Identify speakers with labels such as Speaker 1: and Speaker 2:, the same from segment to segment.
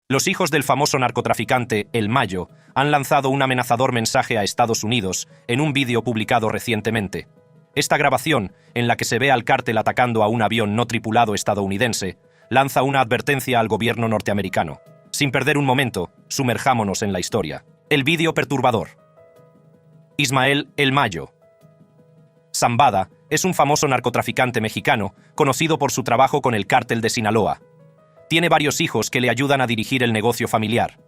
Speaker 1: Los hijos del famoso narcotraficante El Mayo han lanzado un amenazador mensaje a Estados Unidos en un vídeo publicado recientemente. Esta grabación, en la que se ve al cártel atacando a un avión no tripulado estadounidense, lanza una advertencia al gobierno norteamericano. Sin perder un momento, sumerjámonos en la historia. El vídeo perturbador. Ismael El Mayo. Zambada es un famoso narcotraficante mexicano conocido por su trabajo con el cártel de Sinaloa. Tiene varios hijos que le ayudan a dirigir el negocio familiar.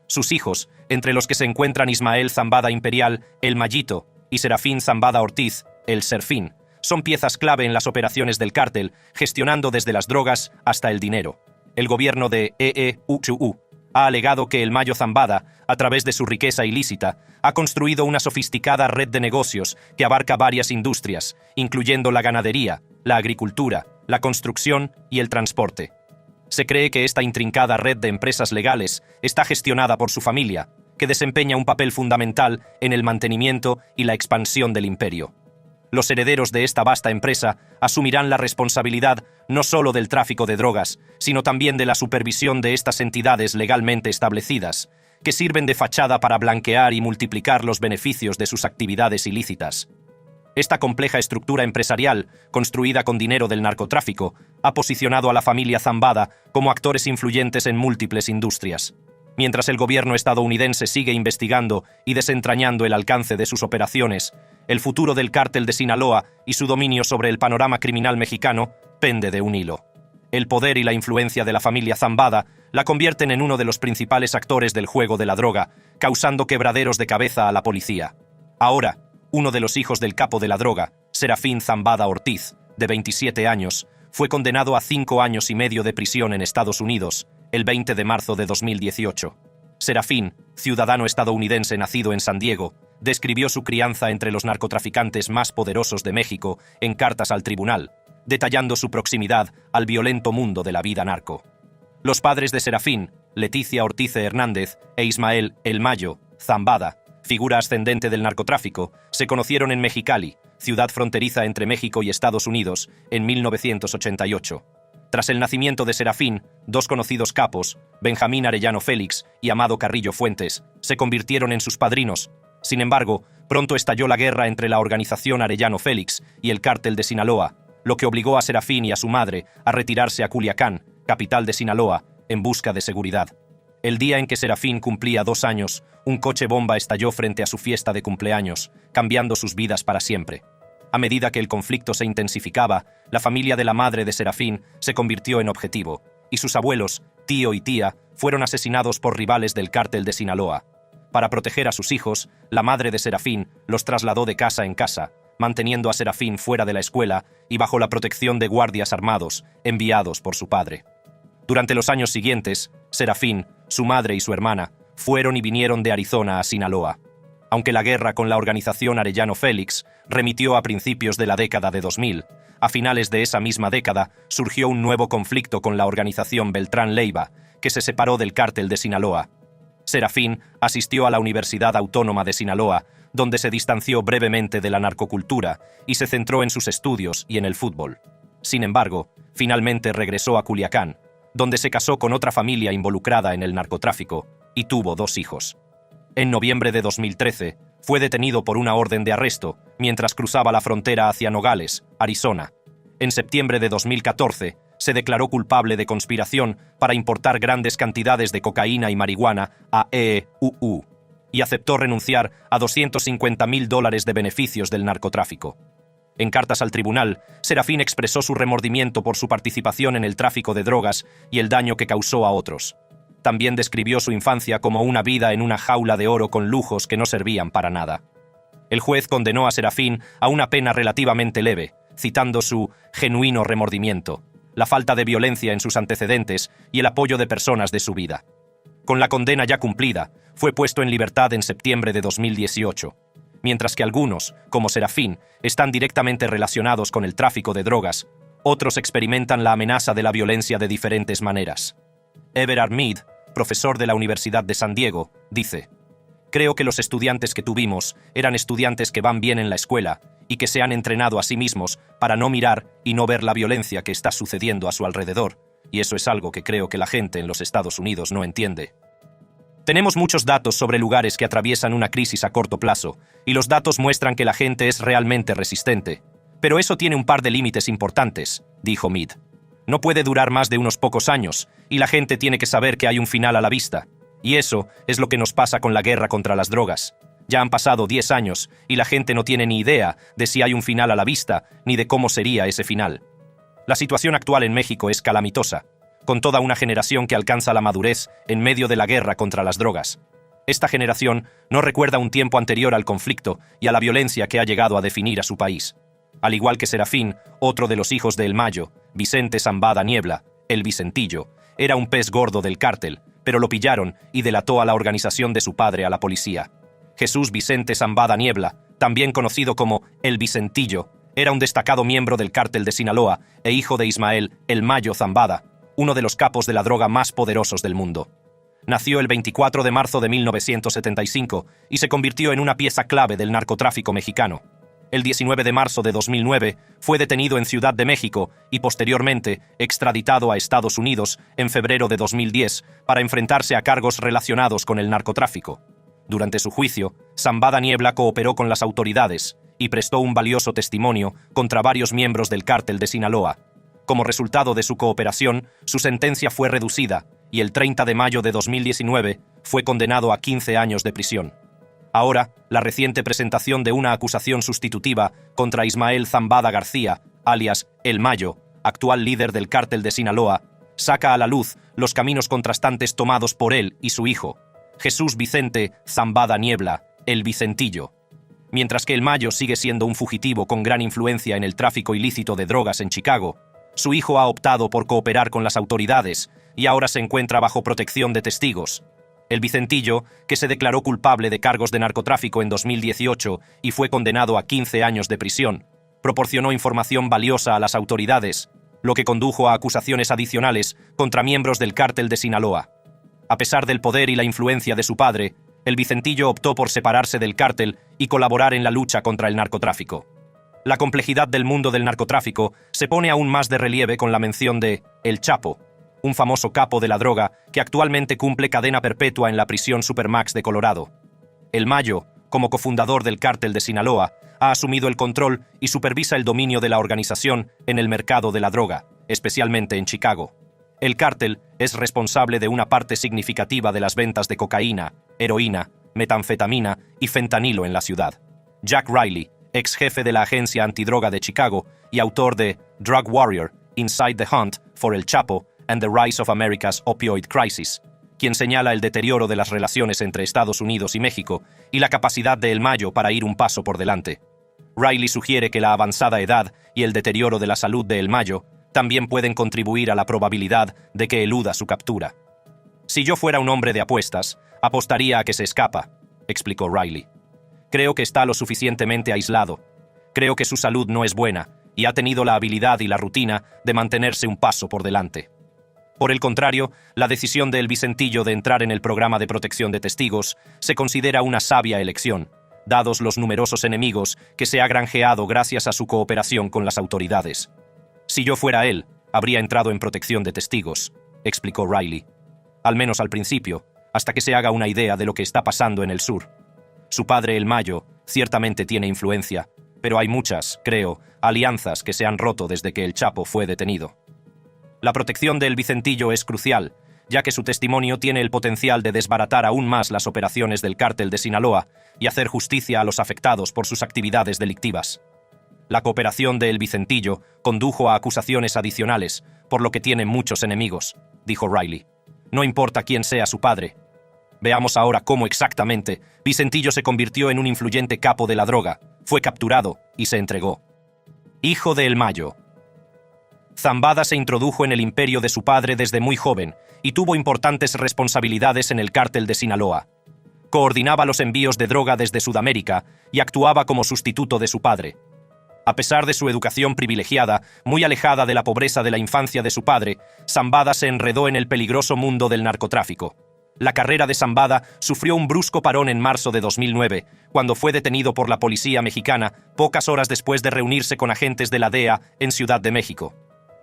Speaker 1: Sus hijos, entre los que se encuentran Ismael Zambada Imperial, El Mayito, y Serafín Zambada Ortiz, El Serfín, son piezas clave en las operaciones del cártel, gestionando desde las drogas hasta el dinero. El gobierno de EEUU ha alegado que El Mayo Zambada, a través de su riqueza ilícita, ha construido una sofisticada red de negocios que abarca varias industrias, incluyendo la ganadería, la agricultura, la construcción y el transporte. Se cree que esta intrincada red de empresas legales está gestionada por su familia, que desempeña un papel fundamental en el mantenimiento y la expansión del imperio. Los herederos de esta vasta empresa asumirán la responsabilidad no solo del tráfico de drogas, sino también de la supervisión de estas entidades legalmente establecidas, que sirven de fachada para blanquear y multiplicar los beneficios de sus actividades ilícitas. Esta compleja estructura empresarial, construida con dinero del narcotráfico, ha posicionado a la familia Zambada como actores influyentes en múltiples industrias. Mientras el gobierno estadounidense sigue investigando y desentrañando el alcance de sus operaciones, el futuro del cártel de Sinaloa y su dominio sobre el panorama criminal mexicano pende de un hilo. El poder y la influencia de la familia Zambada la convierten en uno de los principales actores del juego de la droga, causando quebraderos de cabeza a la policía. Ahora, uno de los hijos del capo de la droga, Serafín Zambada Ortiz, de 27 años, fue condenado a 5 años y medio de prisión en Estados Unidos, el 20 de marzo de 2018. Serafín, ciudadano estadounidense nacido en San Diego, describió su crianza entre los narcotraficantes más poderosos de México en cartas al tribunal, detallando su proximidad al violento mundo de la vida narco. Los padres de Serafín, Leticia Ortiz Hernández e Ismael El Mayo Zambada, figura ascendente del narcotráfico, se conocieron en Mexicali, ciudad fronteriza entre México y Estados Unidos, en 1988. Tras el nacimiento de Serafín, dos conocidos capos, Benjamín Arellano Félix y Amado Carrillo Fuentes, se convirtieron en sus padrinos. Sin embargo, pronto estalló la guerra entre la organización Arellano Félix y el cártel de Sinaloa, lo que obligó a Serafín y a su madre a retirarse a Culiacán, capital de Sinaloa, en busca de seguridad. El día en que Serafín cumplía 2 años, un coche bomba estalló frente a su fiesta de cumpleaños, cambiando sus vidas para siempre. A medida que el conflicto se intensificaba, la familia de la madre de Serafín se convirtió en objetivo, y sus abuelos, tío y tía, fueron asesinados por rivales del cártel de Sinaloa. Para proteger a sus hijos, la madre de Serafín los trasladó de casa en casa, manteniendo a Serafín fuera de la escuela y bajo la protección de guardias armados enviados por su padre. Durante los años siguientes, Serafín, su madre y su hermana fueron y vinieron de Arizona a Sinaloa. Aunque la guerra con la organización Arellano Félix remitió a principios de la década de 2000, a finales de esa misma década surgió un nuevo conflicto con la organización Beltrán Leiva, que se separó del cártel de Sinaloa. Serafín asistió a la Universidad Autónoma de Sinaloa, donde se distanció brevemente de la narcocultura y se centró en sus estudios y en el fútbol. Sin embargo, finalmente regresó a Culiacán, donde se casó con otra familia involucrada en el narcotráfico y tuvo 2 hijos. En noviembre de 2013, fue detenido por una orden de arresto mientras cruzaba la frontera hacia Nogales, Arizona. En septiembre de 2014, se declaró culpable de conspiración para importar grandes cantidades de cocaína y marihuana a EEUU y aceptó renunciar a $250,000 de beneficios del narcotráfico. En cartas al tribunal, Serafín expresó su remordimiento por su participación en el tráfico de drogas y el daño que causó a otros. También describió su infancia como una vida en una jaula de oro con lujos que no servían para nada. El juez condenó a Serafín a una pena relativamente leve, citando su genuino remordimiento, la falta de violencia en sus antecedentes y el apoyo de personas de su vida. Con la condena ya cumplida, fue puesto en libertad en septiembre de 2018. Mientras que algunos, como Serafín, están directamente relacionados con el tráfico de drogas, otros experimentan la amenaza de la violencia de diferentes maneras. Everard Mead, profesor de la Universidad de San Diego, dice: «Creo que los estudiantes que tuvimos eran estudiantes que van bien en la escuela y que se han entrenado a sí mismos para no mirar y no ver la violencia que está sucediendo a su alrededor, y eso es algo que creo que la gente en los Estados Unidos no entiende. Tenemos muchos datos sobre lugares que atraviesan una crisis a corto plazo, y los datos muestran que la gente es realmente resistente. Pero eso tiene un par de límites importantes, dijo Mead. No puede durar más de unos pocos años, y la gente tiene que saber que hay un final a la vista. Y eso es lo que nos pasa con la guerra contra las drogas. Ya han pasado 10 años, y la gente no tiene ni idea de si hay un final a la vista, ni de cómo sería ese final. La situación actual en México es calamitosa, con toda una generación que alcanza la madurez en medio de la guerra contra las drogas. Esta generación no recuerda un tiempo anterior al conflicto y a la violencia que ha llegado a definir a su país. Al igual que Serafín, otro de los hijos de El Mayo, Vicente Zambada Niebla, el Vicentillo, era un pez gordo del cártel, pero lo pillaron y delató a la organización de su padre a la policía. Jesús Vicente Zambada Niebla, también conocido como El Vicentillo, era un destacado miembro del cártel de Sinaloa e hijo de Ismael El Mayo Zambada, uno de los capos de la droga más poderosos del mundo. Nació el 24 de marzo de 1975 y se convirtió en una pieza clave del narcotráfico mexicano. El 19 de marzo de 2009 fue detenido en Ciudad de México y posteriormente extraditado a Estados Unidos en febrero de 2010 para enfrentarse a cargos relacionados con el narcotráfico. Durante su juicio, Zambada Niebla cooperó con las autoridades y prestó un valioso testimonio contra varios miembros del cártel de Sinaloa. Como resultado de su cooperación, su sentencia fue reducida y el 30 de mayo de 2019 fue condenado a 15 años de prisión. Ahora, la reciente presentación de una acusación sustitutiva contra Ismael Zambada García, alias El Mayo, actual líder del cártel de Sinaloa, saca a la luz los caminos contrastantes tomados por él y su hijo, Jesús Vicente Zambada Niebla, el Vicentillo. Mientras que El Mayo sigue siendo un fugitivo con gran influencia en el tráfico ilícito de drogas en Chicago, su hijo ha optado por cooperar con las autoridades y ahora se encuentra bajo protección de testigos. El Vicentillo, que se declaró culpable de cargos de narcotráfico en 2018 y fue condenado a 15 años de prisión, proporcionó información valiosa a las autoridades, lo que condujo a acusaciones adicionales contra miembros del cártel de Sinaloa. A pesar del poder y la influencia de su padre, el Vicentillo optó por separarse del cártel y colaborar en la lucha contra el narcotráfico. La complejidad del mundo del narcotráfico se pone aún más de relieve con la mención de El Chapo, un famoso capo de la droga que actualmente cumple cadena perpetua en la prisión Supermax de Colorado. El Mayo, como cofundador del cártel de Sinaloa, ha asumido el control y supervisa el dominio de la organización en el mercado de la droga, especialmente en Chicago. El cártel es responsable de una parte significativa de las ventas de cocaína, heroína, metanfetamina y fentanilo en la ciudad. Jack Riley, ex jefe de la agencia antidroga de Chicago y autor de Drug Warrior, Inside the Hunt for El Chapo and the Rise of America's Opioid Crisis, quien señala el deterioro de las relaciones entre Estados Unidos y México y la capacidad de El Mayo para ir un paso por delante. Riley sugiere que la avanzada edad y el deterioro de la salud de El Mayo también pueden contribuir a la probabilidad de que eluda su captura. Si yo fuera un hombre de apuestas, apostaría a que se escapa, explicó Riley. Creo que está lo suficientemente aislado. Creo que su salud no es buena y ha tenido la habilidad y la rutina de mantenerse un paso por delante. Por el contrario, la decisión de El Vicentillo de entrar en el programa de protección de testigos se considera una sabia elección, dados los numerosos enemigos que se ha granjeado gracias a su cooperación con las autoridades. Si yo fuera él, habría entrado en protección de testigos, explicó Riley. Al menos al principio, hasta que se haga una idea de lo que está pasando en el sur. Su padre, El Mayo, ciertamente tiene influencia, pero hay muchas, creo, alianzas que se han roto desde que el Chapo fue detenido. La protección de El Vicentillo es crucial, ya que su testimonio tiene el potencial de desbaratar aún más las operaciones del cártel de Sinaloa y hacer justicia a los afectados por sus actividades delictivas. La cooperación de El Vicentillo condujo a acusaciones adicionales, por lo que tiene muchos enemigos, dijo Riley. No importa quién sea su padre. Veamos ahora cómo exactamente Vicentillo se convirtió en un influyente capo de la droga, fue capturado y se entregó. Hijo de El Mayo. Zambada se introdujo en el imperio de su padre desde muy joven y tuvo importantes responsabilidades en el cártel de Sinaloa. Coordinaba los envíos de droga desde Sudamérica y actuaba como sustituto de su padre. A pesar de su educación privilegiada, muy alejada de la pobreza de la infancia de su padre, Zambada se enredó en el peligroso mundo del narcotráfico. La carrera de Zambada sufrió un brusco parón en marzo de 2009, cuando fue detenido por la policía mexicana pocas horas después de reunirse con agentes de la DEA en Ciudad de México.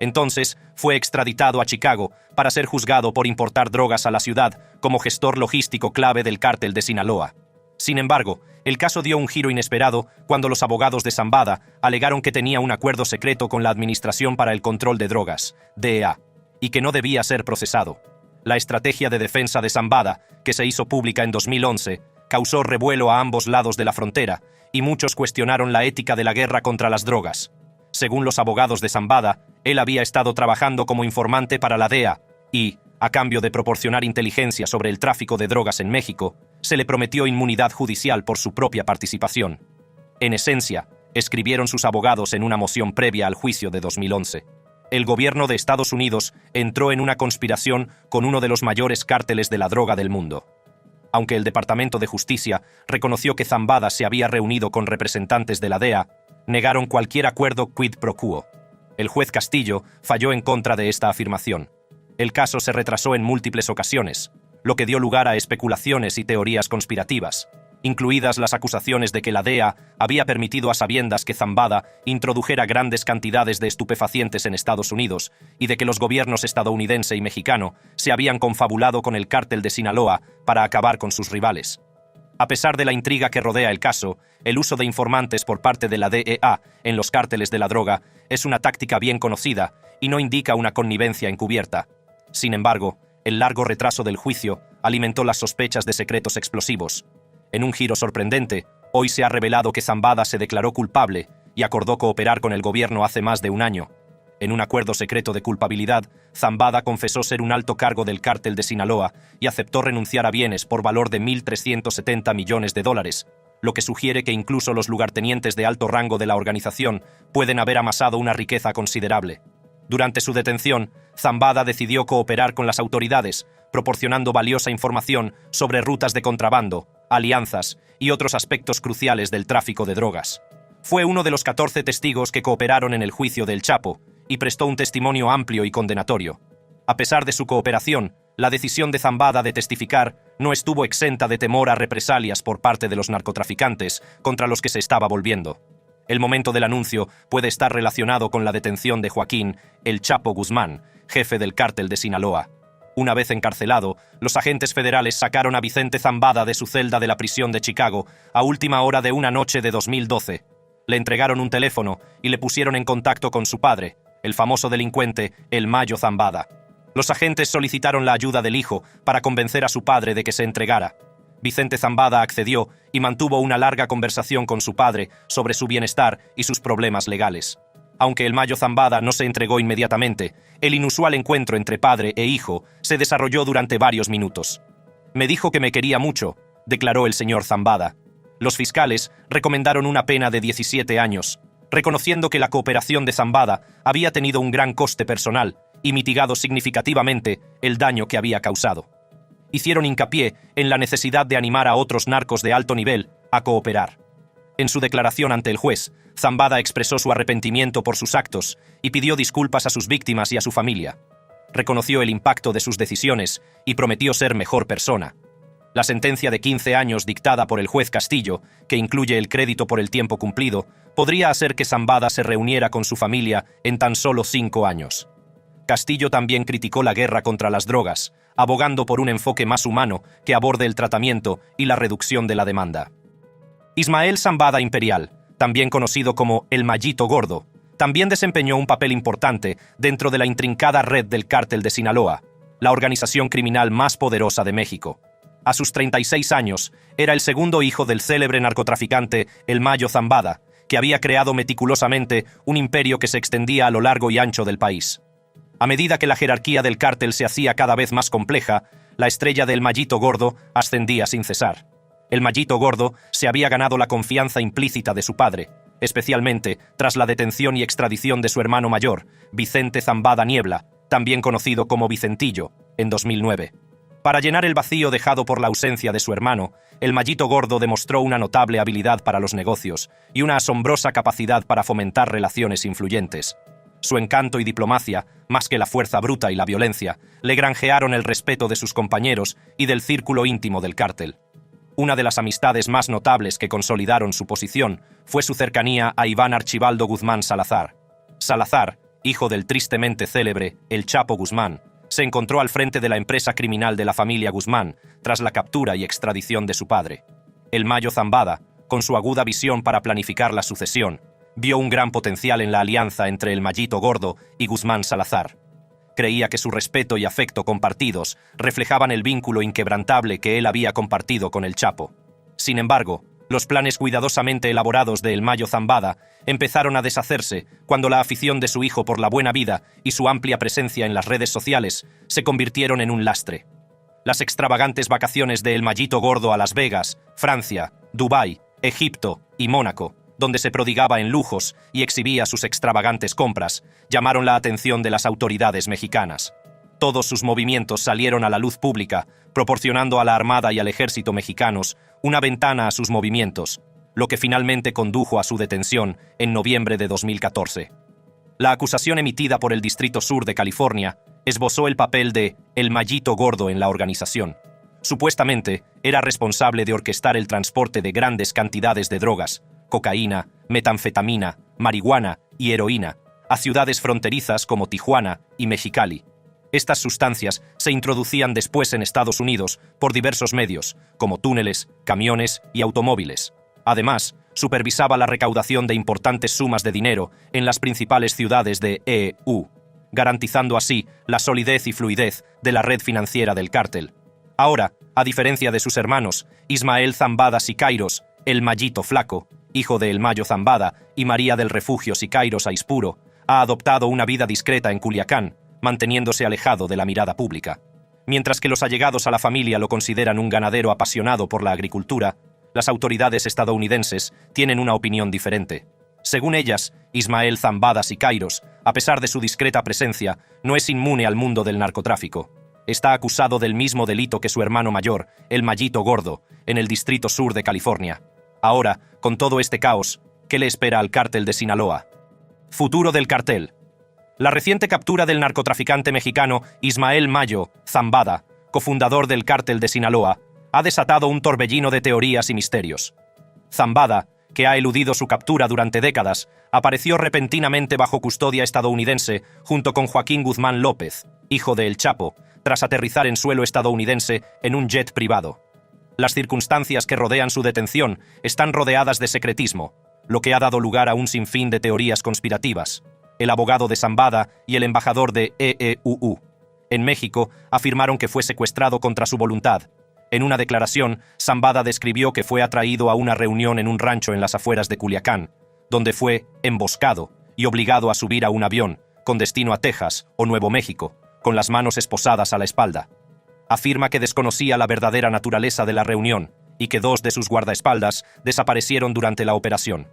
Speaker 1: Entonces, fue extraditado a Chicago para ser juzgado por importar drogas a la ciudad como gestor logístico clave del cártel de Sinaloa. Sin embargo, el caso dio un giro inesperado cuando los abogados de Zambada alegaron que tenía un acuerdo secreto con la Administración para el Control de Drogas, DEA, y que no debía ser procesado. La estrategia de defensa de Zambada, que se hizo pública en 2011, causó revuelo a ambos lados de la frontera, y muchos cuestionaron la ética de la guerra contra las drogas. Según los abogados de Zambada, él había estado trabajando como informante para la DEA y, a cambio de proporcionar inteligencia sobre el tráfico de drogas en México, se le prometió inmunidad judicial por su propia participación. En esencia, escribieron sus abogados en una moción previa al juicio de 2011. El gobierno de Estados Unidos entró en una conspiración con uno de los mayores cárteles de la droga del mundo. Aunque el Departamento de Justicia reconoció que Zambada se había reunido con representantes de la DEA, negaron cualquier acuerdo quid pro quo. El juez Castillo falló en contra de esta afirmación. El caso se retrasó en múltiples ocasiones, lo que dio lugar a especulaciones y teorías conspirativas, incluidas las acusaciones de que la DEA había permitido a sabiendas que Zambada introdujera grandes cantidades de estupefacientes en Estados Unidos y de que los gobiernos estadounidense y mexicano se habían confabulado con el cártel de Sinaloa para acabar con sus rivales. A pesar de la intriga que rodea el caso, el uso de informantes por parte de la DEA en los cárteles de la droga es una táctica bien conocida y no indica una connivencia encubierta. Sin embargo, el largo retraso del juicio alimentó las sospechas de secretos explosivos. En un giro sorprendente, hoy se ha revelado que Zambada se declaró culpable y acordó cooperar con el gobierno hace más de un año. En un acuerdo secreto de culpabilidad, Zambada confesó ser un alto cargo del cártel de Sinaloa y aceptó renunciar a bienes por valor de $1.370 millones, lo que sugiere que incluso los lugartenientes de alto rango de la organización pueden haber amasado una riqueza considerable. Durante su detención, Zambada decidió cooperar con las autoridades, proporcionando valiosa información sobre rutas de contrabando, alianzas y otros aspectos cruciales del tráfico de drogas. Fue uno de los 14 testigos que cooperaron en el juicio del Chapo y prestó un testimonio amplio y condenatorio. A pesar de su cooperación, la decisión de Zambada de testificar no estuvo exenta de temor a represalias por parte de los narcotraficantes contra los que se estaba volviendo. El momento del anuncio puede estar relacionado con la detención de Joaquín El Chapo Guzmán, jefe del cártel de Sinaloa. Una vez encarcelado, los agentes federales sacaron a Vicente Zambada de su celda de la prisión de Chicago a última hora de una noche de 2012. Le entregaron un teléfono y le pusieron en contacto con su padre, el famoso delincuente El Mayo Zambada. Los agentes solicitaron la ayuda del hijo para convencer a su padre de que se entregara. Vicente Zambada accedió y mantuvo una larga conversación con su padre sobre su bienestar y sus problemas legales. Aunque El Mayo Zambada no se entregó inmediatamente, el inusual encuentro entre padre e hijo se desarrolló durante varios minutos. «Me dijo que me quería mucho», declaró el señor Zambada. Los fiscales recomendaron una pena de 17 años, reconociendo que la cooperación de Zambada había tenido un gran coste personal y mitigado significativamente el daño que había causado. Hicieron hincapié en la necesidad de animar a otros narcos de alto nivel a cooperar. En su declaración ante el juez, Zambada expresó su arrepentimiento por sus actos y pidió disculpas a sus víctimas y a su familia. Reconoció el impacto de sus decisiones y prometió ser mejor persona. La sentencia de 15 años dictada por el juez Castillo, que incluye el crédito por el tiempo cumplido, podría hacer que Zambada se reuniera con su familia en tan solo 5 años. Castillo también criticó la guerra contra las drogas, abogando por un enfoque más humano que aborde el tratamiento y la reducción de la demanda. Ismael Zambada Imperial, también conocido como El Mayito Gordo, también desempeñó un papel importante dentro de la intrincada red del cártel de Sinaloa, la organización criminal más poderosa de México. A sus 36 años, era el segundo hijo del célebre narcotraficante El Mayo Zambada, que había creado meticulosamente un imperio que se extendía a lo largo y ancho del país. A medida que la jerarquía del cártel se hacía cada vez más compleja, la estrella del Mayito Gordo ascendía sin cesar. El Mayito Gordo se había ganado la confianza implícita de su padre, especialmente tras la detención y extradición de su hermano mayor, Vicente Zambada Niebla, también conocido como Vicentillo, en 2009. Para llenar el vacío dejado por la ausencia de su hermano, el Mayito Gordo demostró una notable habilidad para los negocios y una asombrosa capacidad para fomentar relaciones influyentes. Su encanto y diplomacia, más que la fuerza bruta y la violencia, le granjearon el respeto de sus compañeros y del círculo íntimo del cártel. Una de las amistades más notables que consolidaron su posición fue su cercanía a Iván Archibaldo Guzmán Salazar. Salazar, hijo del tristemente célebre El Chapo Guzmán, se encontró al frente de la empresa criminal de la familia Guzmán tras la captura y extradición de su padre. El Mayo Zambada, con su aguda visión para planificar la sucesión, vio un gran potencial en la alianza entre el Mayito Gordo y Guzmán Salazar. Creía que su respeto y afecto compartidos reflejaban el vínculo inquebrantable que él había compartido con el Chapo. Sin embargo, los planes cuidadosamente elaborados de El Mayo Zambada empezaron a deshacerse cuando la afición de su hijo por la buena vida y su amplia presencia en las redes sociales se convirtieron en un lastre. Las extravagantes vacaciones de El Mayito Gordo a Las Vegas, Francia, Dubái, Egipto y Mónaco, donde se prodigaba en lujos y exhibía sus extravagantes compras, llamaron la atención de las autoridades mexicanas. Todos sus movimientos salieron a la luz pública, proporcionando a la Armada y al Ejército mexicanos una ventana a sus movimientos, lo que finalmente condujo a su detención en noviembre de 2014. La acusación emitida por el Distrito Sur de California esbozó el papel de El Mayito Gordo en la organización. Supuestamente, era responsable de orquestar el transporte de grandes cantidades de drogas, cocaína, metanfetamina, marihuana y heroína, a ciudades fronterizas como Tijuana y Mexicali. Estas sustancias se introducían después en Estados Unidos por diversos medios, como túneles, camiones y automóviles. Además, supervisaba la recaudación de importantes sumas de dinero en las principales ciudades de EU, garantizando así la solidez y fluidez de la red financiera del cártel. Ahora, a diferencia de sus hermanos, Ismael Zambada Siqueiros, el Mayito Flaco, hijo de El Mayo Zambada, y María del Refugio Siqueiros Aispuro, ha adoptado una vida discreta en Culiacán, manteniéndose alejado de la mirada pública. Mientras que los allegados a la familia lo consideran un ganadero apasionado por la agricultura, las autoridades estadounidenses tienen una opinión diferente. Según ellas, Ismael Zambada Siqueiros, a pesar de su discreta presencia, no es inmune al mundo del narcotráfico. Está acusado del mismo delito que su hermano mayor, el Mayito Gordo, en el Distrito Sur de California. Ahora, con todo este caos, ¿qué le espera al cártel de Sinaloa? Futuro del cartel. La reciente captura del narcotraficante mexicano Ismael Mayo Zambada, cofundador del cártel de Sinaloa, ha desatado un torbellino de teorías y misterios. Zambada, que ha eludido su captura durante décadas, apareció repentinamente bajo custodia estadounidense junto con Joaquín Guzmán López, hijo de El Chapo, tras aterrizar en suelo estadounidense en un jet privado. Las circunstancias que rodean su detención están rodeadas de secretismo, lo que ha dado lugar a un sinfín de teorías conspirativas. El abogado de Zambada y el embajador de EEUU en México afirmaron que fue secuestrado contra su voluntad. En una declaración, Zambada describió que fue atraído a una reunión en un rancho en las afueras de Culiacán, donde fue emboscado y obligado a subir a un avión con destino a Texas o Nuevo México, con las manos esposadas a la espalda. Afirma que desconocía la verdadera naturaleza de la reunión y que 2 de sus guardaespaldas desaparecieron durante la operación.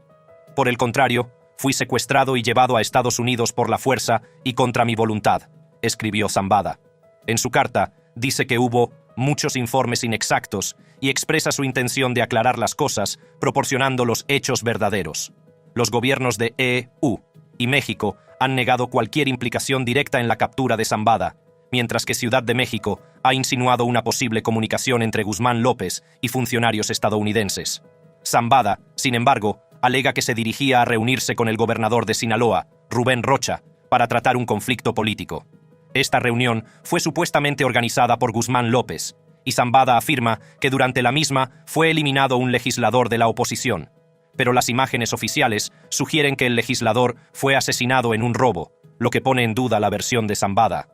Speaker 1: Por el contrario, fui secuestrado y llevado a Estados Unidos por la fuerza y contra mi voluntad, escribió Zambada. En su carta, dice que hubo muchos informes inexactos y expresa su intención de aclarar las cosas proporcionando los hechos verdaderos. Los gobiernos de EU y México han negado cualquier implicación directa en la captura de Zambada, mientras que Ciudad de México ha insinuado una posible comunicación entre Guzmán López y funcionarios estadounidenses. Zambada, sin embargo, alega que se dirigía a reunirse con el gobernador de Sinaloa, Rubén Rocha, para tratar un conflicto político. Esta reunión fue supuestamente organizada por Guzmán López, y Zambada afirma que durante la misma fue eliminado un legislador de la oposición. Pero las imágenes oficiales sugieren que el legislador fue asesinado en un robo, lo que pone en duda la versión de Zambada.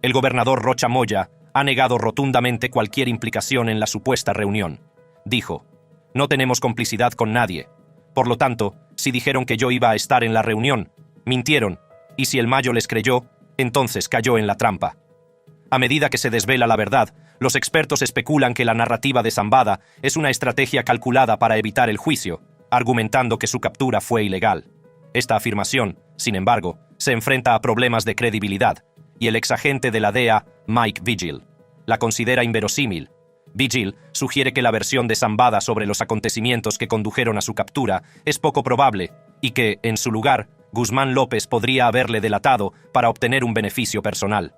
Speaker 1: El gobernador Rocha Moya ha negado rotundamente cualquier implicación en la supuesta reunión. Dijo: «No tenemos complicidad con nadie. Por lo tanto, si dijeron que yo iba a estar en la reunión, mintieron, y si el Mayo les creyó, entonces cayó en la trampa». A medida que se desvela la verdad, los expertos especulan que la narrativa de Zambada es una estrategia calculada para evitar el juicio, argumentando que su captura fue ilegal. Esta afirmación, sin embargo, se enfrenta a problemas de credibilidad, y el exagente de la DEA, Mike Vigil, la considera inverosímil. Vigil sugiere que la versión de Zambada sobre los acontecimientos que condujeron a su captura es poco probable y que, en su lugar, Guzmán López podría haberle delatado para obtener un beneficio personal.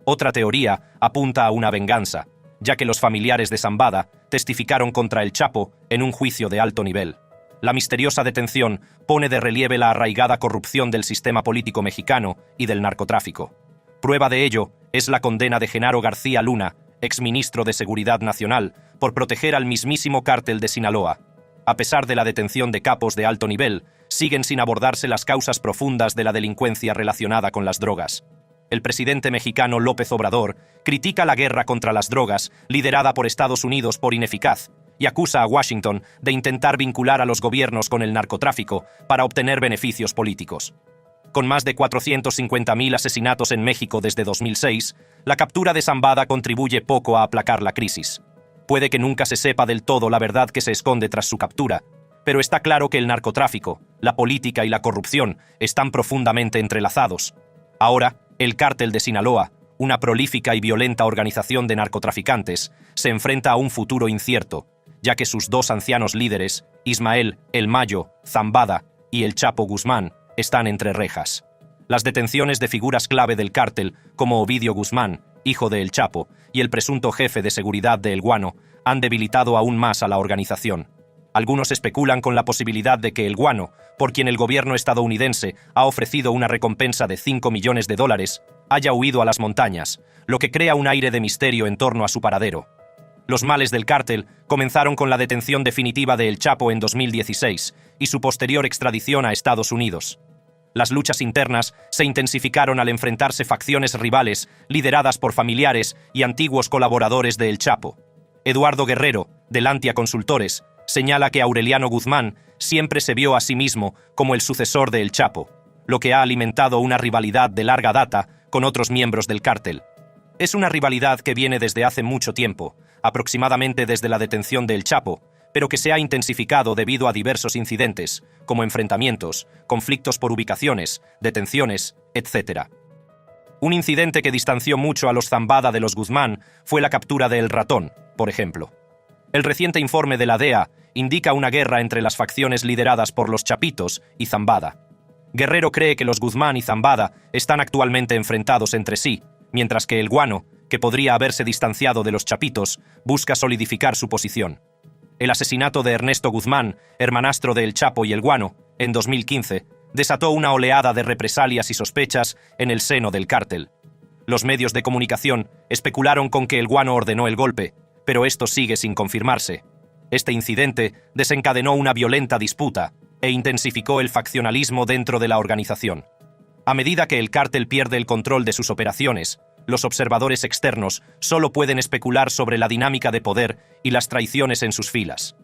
Speaker 1: Otra teoría apunta a una venganza, ya que los familiares de Zambada testificaron contra el Chapo en un juicio de alto nivel. La misteriosa detención pone de relieve la arraigada corrupción del sistema político mexicano y del narcotráfico. Prueba de ello es la condena de Genaro García Luna, exministro de Seguridad Nacional, por proteger al mismísimo cártel de Sinaloa. A pesar de la detención de capos de alto nivel, siguen sin abordarse las causas profundas de la delincuencia relacionada con las drogas. El presidente mexicano López Obrador critica la guerra contra las drogas, liderada por Estados Unidos, por ineficaz, y acusa a Washington de intentar vincular a los gobiernos con el narcotráfico para obtener beneficios políticos. Con más de 450.000 asesinatos en México desde 2006, la captura de Zambada contribuye poco a aplacar la crisis. Puede que nunca se sepa del todo la verdad que se esconde tras su captura, pero está claro que el narcotráfico, la política y la corrupción están profundamente entrelazados. Ahora, el cártel de Sinaloa, una prolífica y violenta organización de narcotraficantes, se enfrenta a un futuro incierto, ya que sus dos ancianos líderes, Ismael El Mayo Zambada y El Chapo Guzmán, están entre rejas. Las detenciones de figuras clave del cártel, como Ovidio Guzmán, hijo de El Chapo, y el presunto jefe de seguridad de El Guano, han debilitado aún más a la organización. Algunos especulan con la posibilidad de que El Guano, por quien el gobierno estadounidense ha ofrecido una recompensa de $5 millones, haya huido a las montañas, lo que crea un aire de misterio en torno a su paradero. Los males del cártel comenzaron con la detención definitiva de El Chapo en 2016 y su posterior extradición a Estados Unidos. Las luchas internas se intensificaron al enfrentarse facciones rivales lideradas por familiares y antiguos colaboradores de El Chapo. Eduardo Guerrero, de Lantia Consultores, señala que Aureliano Guzmán siempre se vio a sí mismo como el sucesor de El Chapo, lo que ha alimentado una rivalidad de larga data con otros miembros del cártel. Es una rivalidad que viene desde hace mucho tiempo, aproximadamente desde la detención de El Chapo, pero que se ha intensificado debido a diversos incidentes, como enfrentamientos, conflictos por ubicaciones, detenciones, etc. Un incidente que distanció mucho a los Zambada de los Guzmán fue la captura de El Ratón, por ejemplo. El reciente informe de la DEA indica una guerra entre las facciones lideradas por los Chapitos y Zambada. Guerrero cree que los Guzmán y Zambada están actualmente enfrentados entre sí, mientras que El Guano, que podría haberse distanciado de los Chapitos, busca solidificar su posición. El asesinato de Ernesto Guzmán, hermanastro de El Chapo y El Guano, en 2015, desató una oleada de represalias y sospechas en el seno del cártel. Los medios de comunicación especularon con que El Guano ordenó el golpe, pero esto sigue sin confirmarse. Este incidente desencadenó una violenta disputa e intensificó el faccionalismo dentro de la organización. A medida que el cártel pierde el control de sus operaciones, los observadores externos solo pueden especular sobre la dinámica de poder y las traiciones en sus filas.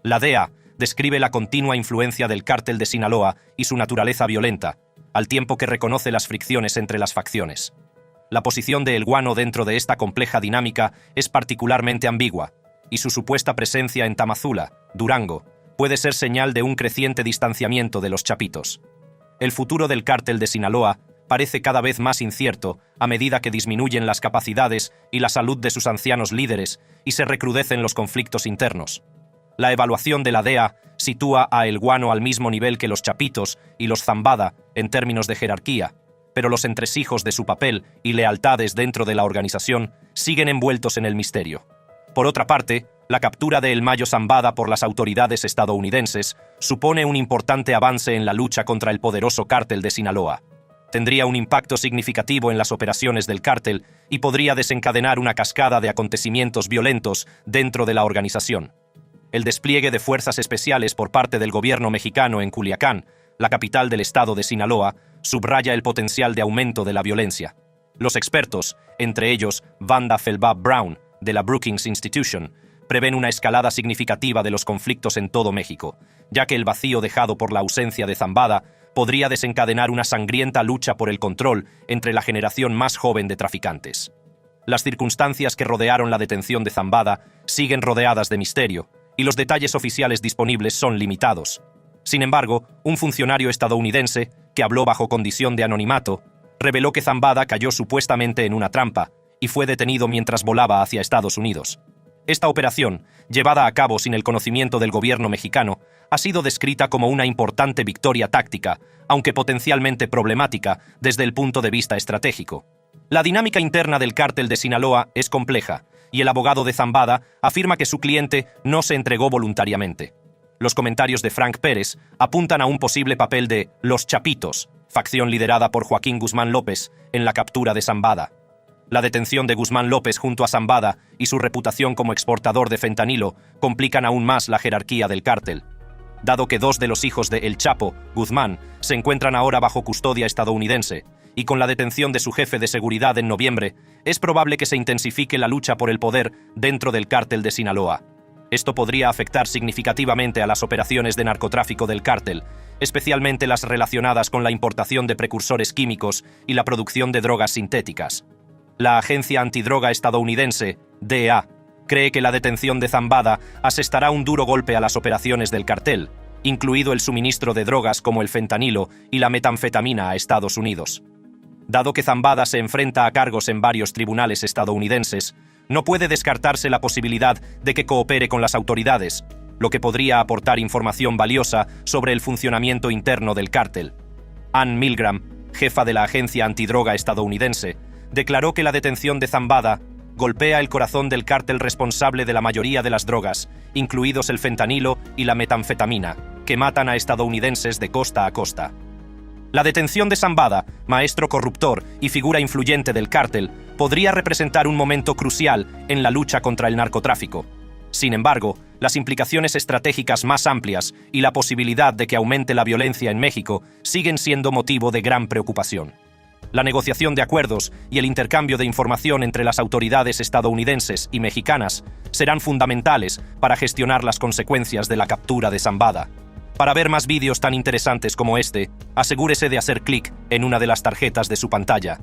Speaker 1: La DEA describe la continua influencia del cártel de Sinaloa y su naturaleza violenta, al tiempo que reconoce las fricciones entre las facciones. La posición de El Guano dentro de esta compleja dinámica es particularmente ambigua, y su supuesta presencia en Tamazula, Durango, puede ser señal de un creciente distanciamiento de los Chapitos. El futuro del cártel de Sinaloa parece cada vez más incierto a medida que disminuyen las capacidades y la salud de sus ancianos líderes y se recrudecen los conflictos internos. La evaluación de la DEA sitúa a El Guano al mismo nivel que los Chapitos y los Zambada en términos de jerarquía, pero los entresijos de su papel y lealtades dentro de la organización siguen envueltos en el misterio. Por otra parte, la captura de El Mayo Zambada por las autoridades estadounidenses supone un importante avance en la lucha contra el poderoso cártel de Sinaloa. Tendría un impacto significativo en las operaciones del cártel y podría desencadenar una cascada de acontecimientos violentos dentro de la organización. El despliegue de fuerzas especiales por parte del gobierno mexicano en Culiacán, la capital del estado de Sinaloa, subraya el potencial de aumento de la violencia. Los expertos, entre ellos Wanda Felbab Brown, de la Brookings Institution, prevén una escalada significativa de los conflictos en todo México, ya que el vacío dejado por la ausencia de Zambada podría desencadenar una sangrienta lucha por el control entre la generación más joven de traficantes. Las circunstancias que rodearon la detención de Zambada siguen rodeadas de misterio, y los detalles oficiales disponibles son limitados. Sin embargo, un funcionario estadounidense, que habló bajo condición de anonimato, reveló que Zambada cayó supuestamente en una trampa y fue detenido mientras volaba hacia Estados Unidos. Esta operación, llevada a cabo sin el conocimiento del gobierno mexicano, ha sido descrita como una importante victoria táctica, aunque potencialmente problemática desde el punto de vista estratégico. La dinámica interna del cártel de Sinaloa es compleja, y el abogado de Zambada afirma que su cliente no se entregó voluntariamente. Los comentarios de Frank Pérez apuntan a un posible papel de los Chapitos, facción liderada por Joaquín Guzmán López, en la captura de Zambada. La detención de Guzmán López junto a Zambada y su reputación como exportador de fentanilo complican aún más la jerarquía del cártel. Dado que 2 de los hijos de El Chapo, Guzmán, se encuentran ahora bajo custodia estadounidense, y con la detención de su jefe de seguridad en noviembre, es probable que se intensifique la lucha por el poder dentro del cártel de Sinaloa. Esto podría afectar significativamente a las operaciones de narcotráfico del cártel, especialmente las relacionadas con la importación de precursores químicos y la producción de drogas sintéticas. La agencia antidroga estadounidense, DEA, cree que la detención de Zambada asestará un duro golpe a las operaciones del cartel, incluido el suministro de drogas como el fentanilo y la metanfetamina a Estados Unidos. Dado que Zambada se enfrenta a cargos en varios tribunales estadounidenses, no puede descartarse la posibilidad de que coopere con las autoridades, lo que podría aportar información valiosa sobre el funcionamiento interno del cártel. Ann Milgram, jefa de la agencia antidroga estadounidense, declaró que la detención de Zambada golpea el corazón del cártel responsable de la mayoría de las drogas, incluidos el fentanilo y la metanfetamina, que matan a estadounidenses de costa a costa. La detención de Zambada, maestro corruptor y figura influyente del cártel, podría representar un momento crucial en la lucha contra el narcotráfico. Sin embargo, las implicaciones estratégicas más amplias y la posibilidad de que aumente la violencia en México siguen siendo motivo de gran preocupación. La negociación de acuerdos y el intercambio de información entre las autoridades estadounidenses y mexicanas serán fundamentales para gestionar las consecuencias de la captura de Zambada. Para ver más vídeos tan interesantes como este, asegúrese de hacer clic en una de las tarjetas de su pantalla.